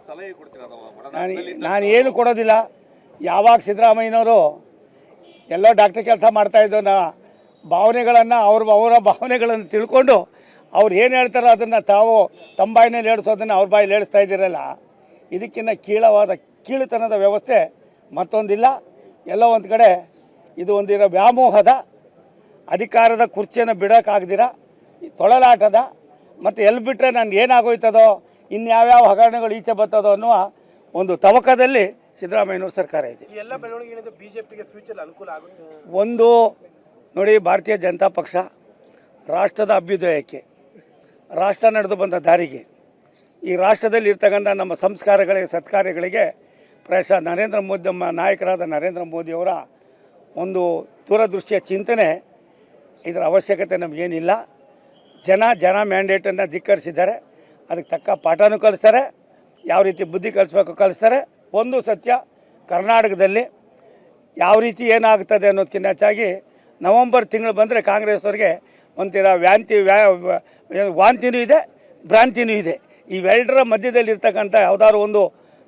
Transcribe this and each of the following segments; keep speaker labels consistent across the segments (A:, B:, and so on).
A: ಸಲಹೆ ಕೊಡ್ತೀರಾ?
B: ನಾನು ಏನು ಕೊಡೋದಿಲ್ಲ. ಯಾವಾಗ ಸಿದ್ದರಾಮಯ್ಯನವರು ಎಲ್ಲೋ ಡಾಕ್ಟರ್ ಕೆಲಸ ಮಾಡ್ತಾಯಿದ್ದೋ ಭಾವನೆಗಳನ್ನು ಅವರ ಭಾವನೆಗಳನ್ನು ತಿಳ್ಕೊಂಡು ಅವ್ರು ಏನು ಹೇಳ್ತಾರೋ ಅದನ್ನು ತಾವು ತಮ್ಮ ಬಾಯಿನಲ್ಲಿ ಹೇಳಿಸೋದನ್ನು ಅವ್ರ ಬಾಯಲ್ಲಿ ಹೇಳಿಸ್ತಾ ಇದ್ದೀರಲ್ಲ, ಇದಕ್ಕಿಂತ ಕೀಳುತನದ ವ್ಯವಸ್ಥೆ ಮತ್ತೊಂದಿಲ್ಲ. ಎಲ್ಲೋ ಒಂದು ಕಡೆ ಇದು ಒಂದಿರೋ ವ್ಯಾಮೋಹದ ಅಧಿಕಾರದ ಕುರ್ಚಿಯನ್ನು ಬಿಡೋಕ್ಕಾಗ್ದಿರ ತೊಳಲಾಟದ ಮತ್ತು ಎಲ್ಲಿ ಬಿಟ್ಟರೆ ನಾನು ಏನಾಗೋಯ್ತದೋ ಇನ್ಯಾವ್ಯಾವ ಹಗರಣಗಳು ಈಚೆ ಬರ್ತದೋ ಅನ್ನುವ ಒಂದು ತವಕದಲ್ಲಿ ಸಿದ್ದರಾಮಯ್ಯನವ್ರ ಸರ್ಕಾರ ಇದೆ.
C: ಎಲ್ಲ ಬೆಳವಣಿಗೆಯಿಂದ ಬಿಜೆಪಿಗೆ ಫ್ಯೂಚರ್ ಅನುಕೂಲ ಆಗುತ್ತೆ.
B: ಒಂದು ನೋಡಿ, ಭಾರತೀಯ ಜನತಾ ಪಕ್ಷ ರಾಷ್ಟ್ರದ ಅಭ್ಯುದಯಕ್ಕೆ, ರಾಷ್ಟ್ರ ನಡೆದು ಬಂದ ದಾರಿಗೆ, ಈ ರಾಷ್ಟ್ರದಲ್ಲಿ ಇರ್ತಕ್ಕಂಥ ನಮ್ಮ ಸಂಸ್ಕಾರಗಳಿಗೆ ಸತ್ಕಾರ್ಯಗಳಿಗೆ ಪ್ರಾಯಶಃ ನರೇಂದ್ರ ಮೋದಿ, ನಮ್ಮ ನಾಯಕರಾದ ನರೇಂದ್ರ ಮೋದಿಯವರ ಒಂದು ದೂರದೃಷ್ಟಿಯ ಚಿಂತನೆ, ಇದರ ಅವಶ್ಯಕತೆ ನಮಗೇನಿಲ್ಲ. ಜನ ಮ್ಯಾಂಡೇಟನ್ನು ಧಿಕ್ಕರಿಸಿದ್ದಾರೆ. ಅದಕ್ಕೆ ತಕ್ಕ ಪಾಠನೂ ಕಲಿಸ್ತಾರೆ, ಯಾವ ರೀತಿ ಬುದ್ಧಿ ಕಲಿಸ್ಬೇಕು ಕಲಿಸ್ತಾರೆ. ಒಂದು ಸತ್ಯ, ಕರ್ನಾಟಕದಲ್ಲಿ ಯಾವ ರೀತಿ ಏನಾಗ್ತದೆ ಅನ್ನೋದಕ್ಕಿಂತ ಹೆಚ್ಚಾಗಿ ನವಂಬರ್ ತಿಂಗಳು ಬಂದರೆ ಕಾಂಗ್ರೆಸ್ನವ್ರಿಗೆ ಒಂಥರ ವಾಂತಿನೂ ಇದೆ, ಭ್ರಾಂತಿನೂ ಇದೆ. ಇವೆರಡರ ಮಧ್ಯದಲ್ಲಿರ್ತಕ್ಕಂಥ ಯಾವುದಾದ್ರು ಒಂದು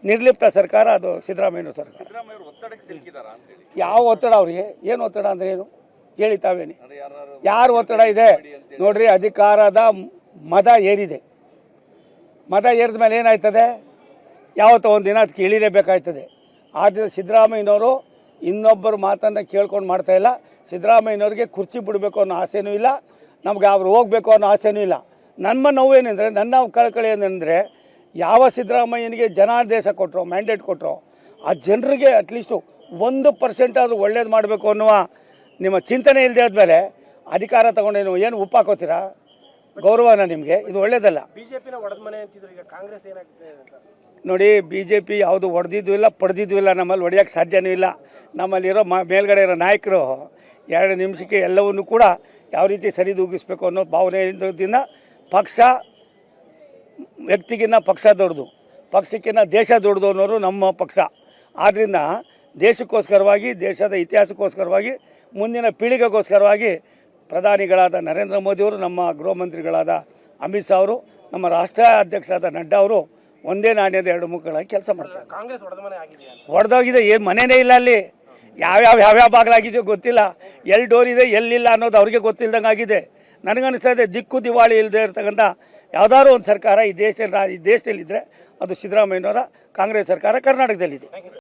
B: ನಿರ್ಲಿಪ್ತ ಸರ್ಕಾರ ಅದು ಸಿದ್ದರಾಮಯ್ಯ ಸರ್ಕಾರ. ಯಾವ ಒತ್ತಡ ಅವ್ರಿಗೆ? ಏನು ಒತ್ತಡ ಅಂದರೆ ಏನು ಹೇಳಿ ತಾವೇನೆ? ಯಾರು ಒತ್ತಡ ಇದೆ ನೋಡ್ರಿ? ಅಧಿಕಾರದ ಮದ ಏರಿದೆ. ಮದ ಏರಿದ ಮೇಲೆ ಏನಾಯ್ತದೆ? ಯಾವತ್ತೋ ಒಂದು ದಿನ ಅದಕ್ಕೆ ಇಳಿಲೇಬೇಕಾಯ್ತದೆ. ಆದ್ದರಿಂದ ಸಿದ್ದರಾಮಯ್ಯನವರು ಇನ್ನೊಬ್ಬರು ಮಾತನ್ನು ಕೇಳ್ಕೊಂಡು ಮಾಡ್ತಾಯಿಲ್ಲ. ಸಿದ್ದರಾಮಯ್ಯನವ್ರಿಗೆ ಕುರ್ಚಿ ಬಿಡಬೇಕು ಅನ್ನೋ ಆಸೆನೂ ಇಲ್ಲ, ನಮ್ಗೆ ಅವ್ರು ಹೋಗಬೇಕು ಅನ್ನೋ ಆಸೆನೂ ಇಲ್ಲ. ನನ್ನ ನೋವೇನೆಂದರೆ, ನನ್ನ ಕಳಕಳಿ ಏನಂದರೆ, ಯಾವ ಸಿದ್ದರಾಮಯ್ಯನಿಗೆ ಜನಾದೇಶ ಕೊಟ್ಟರು, ಮ್ಯಾಂಡೇಟ್ ಕೊಟ್ಟರು, ಆ ಜನರಿಗೆ ಅಟ್ಲೀಸ್ಟು 1% ಆದರೂ ಒಳ್ಳೇದು ಮಾಡಬೇಕು ಅನ್ನುವ ನಿಮ್ಮ ಚಿಂತನೆ ಇಲ್ಲದೆ ಆದಮೇಲೆ ಅಧಿಕಾರ ತಗೊಂಡೇನು ಏನು ಉಪ್ಪು ಹಾಕೋತೀರಾ? ಗೌರವನ ನಿಮಗೆ? ಇದು ಒಳ್ಳೇದಲ್ಲ.
C: ಬಿಜೆಪಿನ ಒಡೆದ ಮನೆ ಅಂತಿದ್ರು, ಈಗ ಕಾಂಗ್ರೆಸ್ ಏನಾಗ್ತದೆ
B: ನೋಡಿ, BJP ಯಾವುದು ಹೊಡೆದಿದ್ದು ಇಲ್ಲ, ಪಡೆದಿದ್ದು ಇಲ್ಲ. ನಮ್ಮಲ್ಲಿ ಹೊಡೆಯೋಕ್ಕೆ ಸಾಧ್ಯವೂ ಇಲ್ಲ. ನಮ್ಮಲ್ಲಿರೋ ಮೇಲ್ಗಡೆ ಇರೋ ನಾಯಕರು 2 ನಿಮಿಷಕ್ಕೆ ಎಲ್ಲವನ್ನೂ ಕೂಡ ಯಾವ ರೀತಿ ಸರಿದೂಗಿಸ್ಬೇಕು ಅನ್ನೋ ಭಾವನೆಯಿಂದ ಪಕ್ಷ ವ್ಯಕ್ತಿಗಿನ್ನ ಪಕ್ಷ ದೊಡ್ಡದು, ಪಕ್ಷಕ್ಕಿಂತ ದೇಶ ದೊಡ್ಡದು ಅನ್ನೋರು ನಮ್ಮ ಪಕ್ಷ. ಆದ್ದರಿಂದ ದೇಶಕ್ಕೋಸ್ಕರವಾಗಿ, ದೇಶದ ಇತಿಹಾಸಕ್ಕೋಸ್ಕರವಾಗಿ, ಮುಂದಿನ ಪೀಳಿಗೆಗೋಸ್ಕರವಾಗಿ ಪ್ರಧಾನಿಗಳಾದ ನರೇಂದ್ರ ಮೋದಿಯವರು, ನಮ್ಮ ಗೃಹ ಮಂತ್ರಿಗಳಾದ ಅಮಿತ್ ಶಾ ಅವರು, ನಮ್ಮ ರಾಷ್ಟ್ರೀಯ ಅಧ್ಯಕ್ಷರಾದ ನಡ್ಡಾ ಅವರು ಒಂದೇ ನಾಣ್ಯದ 2 ಮುಖಗಳಾಗಿ ಕೆಲಸ ಮಾಡ್ತಾರೆ.
C: ಕಾಂಗ್ರೆಸ್ ಒಡೆದ ಮನೆ ಆಗಿದೆ,
B: ಹೊಡೆದೋಗಿದೆ. ಏನು ಮನೆಯೇ ಇಲ್ಲ ಅಲ್ಲಿ. ಯಾವ್ಯಾವ ಬಾಗಿಲಾಗಿದೆಯೋ ಗೊತ್ತಿಲ್ಲ, ಎಲ್ಲಿ ಡೋರ್ ಇದೆ ಎಲ್ಲಿಲ್ಲ ಅನ್ನೋದು ಅವ್ರಿಗೆ ಗೊತ್ತಿಲ್ದಂಗೆ ಆಗಿದೆ. ನನಗನ್ನಿಸ್ತಾ ಇದೆ, ದಿಕ್ಕು ದಿವಾಳಿ ಇಲ್ಲದೆ ಇರ್ತಕ್ಕಂಥ ಯಾವುದಾದ್ರು ಒಂದು ಸರ್ಕಾರ ಈ ದೇಶದಲ್ಲಿದ್ದರೆ ಅದು ಸಿದ್ದರಾಮಯ್ಯನವರ ಕಾಂಗ್ರೆಸ್ ಸರ್ಕಾರ ಕರ್ನಾಟಕದಲ್ಲಿದೆ.